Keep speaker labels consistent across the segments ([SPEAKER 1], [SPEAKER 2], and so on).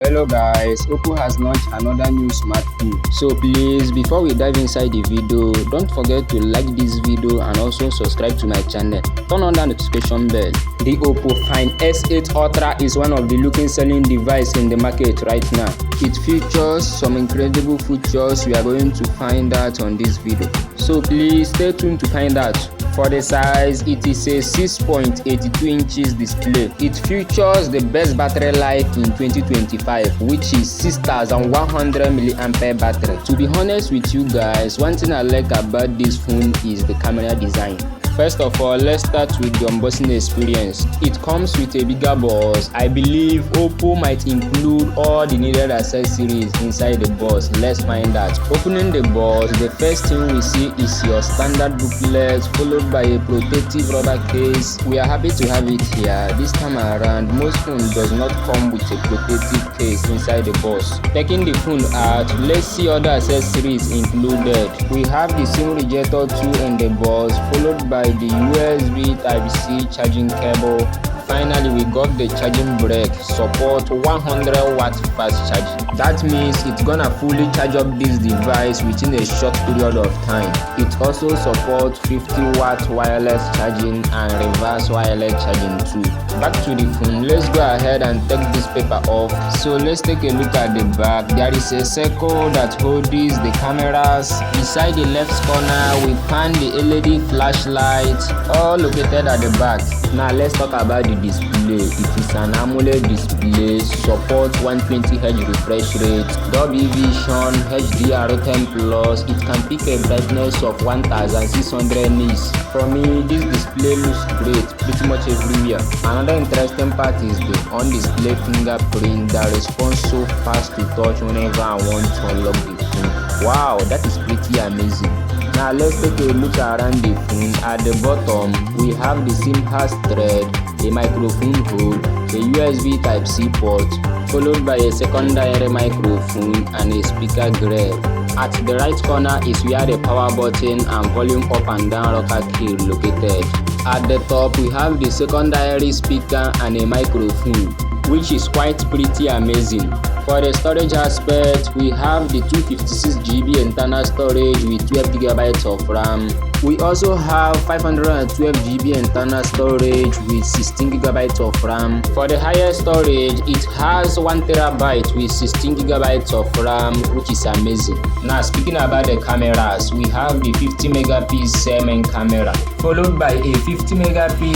[SPEAKER 1] Hello guys, Oppo has launched another new smartphone. So please, before we dive inside the video, don't forget to like this video and also subscribe to my channel. Turn on the notification bell. The Oppo Find S8 Ultra is one of the looking selling device in the market right now. It features some incredible features we are going to find out on this video. So please stay tuned to find out. For the size, it is a 6.82 inches display. It features the best battery life in 2025, which is 6100 mAh battery. To be honest with you guys, one thing I like about this phone is the camera design. First of all, let's start with the unboxing experience. It comes with a bigger box. I believe Oppo might include all the needed accessories inside the box. Let's find out. Opening the box, the first thing we see is your standard booklet, followed by a protective rubber case. We are happy to have it here. This time around, most phones does not come with a protective case inside the box. Taking the phone out, let's see other accessories included. We have the SIM rejector 2 in the box, followed by the USB Type-C charging cable. Finally, we got the charging brick, support 100 watt fast charging. That means it's gonna fully charge up this device within a short period of time. It also supports 50 watt wireless charging and reverse wireless charging too. Back to the phone, let's go ahead and take this paper off. So let's take a look at the back. There is a circle that holds the cameras. Beside the left corner, we find the LED flashlight, all located at the back. Now let's talk about the display. It is an AMOLED display, supports 120Hz refresh rate, Dolby Vision, HDR10 Plus. It can pick a brightness of 1600 nits. For me, this display looks great pretty much everywhere. Another interesting part is the on-display fingerprint that responds so fast to touch whenever I want to unlock the phone. Wow, that is pretty amazing. Now let's take a look around the phone. At the bottom, we have the SIM card thread, a microphone hole, a USB Type-C port, followed by a secondary microphone and a speaker grill. At the right corner is where the power button and volume up and down rocker key located. At the top, we have the secondary speaker and a microphone, which is quite pretty amazing. For the storage aspect, we have the 256GB internal storage with 12GB of RAM. We also have 512GB internal storage with 16GB of RAM. For the higher storage, it has 1TB with 16GB of RAM, which is amazing. Now speaking about the cameras, we have the 50MP main camera, followed by a 50MP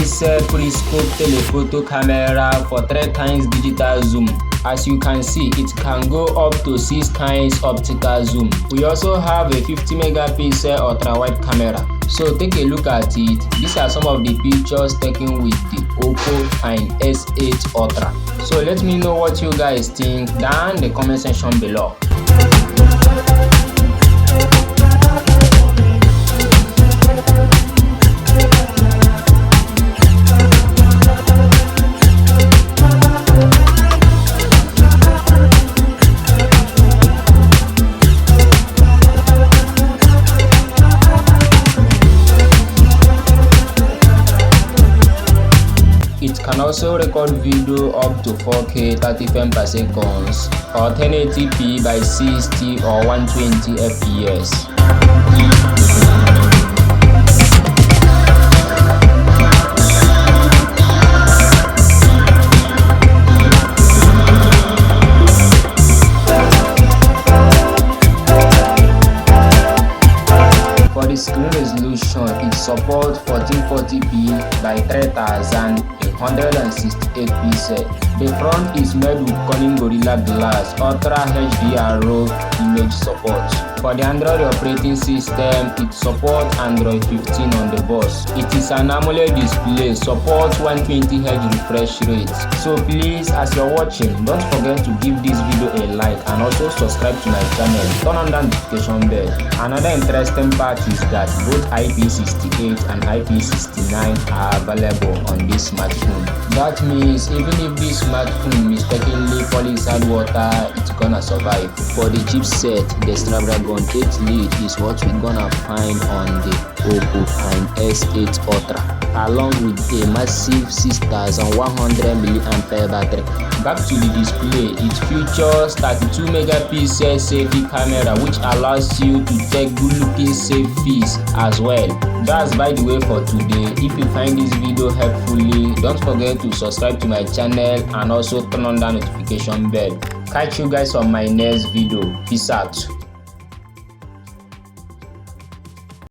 [SPEAKER 1] periscope telephoto camera for 3x digital zoom. As you can see, it can go up to 6x optical zoom. We also have a 50MP ultra-wide camera. So take a look at it. These are some of the pictures taken with the Oppo Find S8 Ultra. So let me know what you guys think down in the comment section below. It can also record video up to 4K 30 frames per second or 1080p by 60 or 120 FPS. For the screen resolution, it supports 1440p by 3168 pixels. The front is made with Corning Gorilla Glass Ultra HDR RAW image support. For the Android operating system, it supports Android 15 on the box. It is an AMOLED display, supports 120Hz refresh rate. So please, as you're watching, don't forget to give this video a like and also subscribe to my channel. Turn on the notification bell. Another interesting part is that both IP68 and IP69 are available on this smartphone. That means even if this smartphone mistakenly fall inside water, it's gonna survive. For the chipset, the Snapdragon 8 lead is what we're gonna find on the Oppo Find S8 Ultra. along with a massive 6100 mAh battery. Back to the display, it features 32 megapixel selfie camera which allows you to take good looking selfies as well. That's by the way for today. If you find this video helpfully, don't forget to subscribe to my channel and also turn on that notification bell. Catch you guys on my next video. Peace out.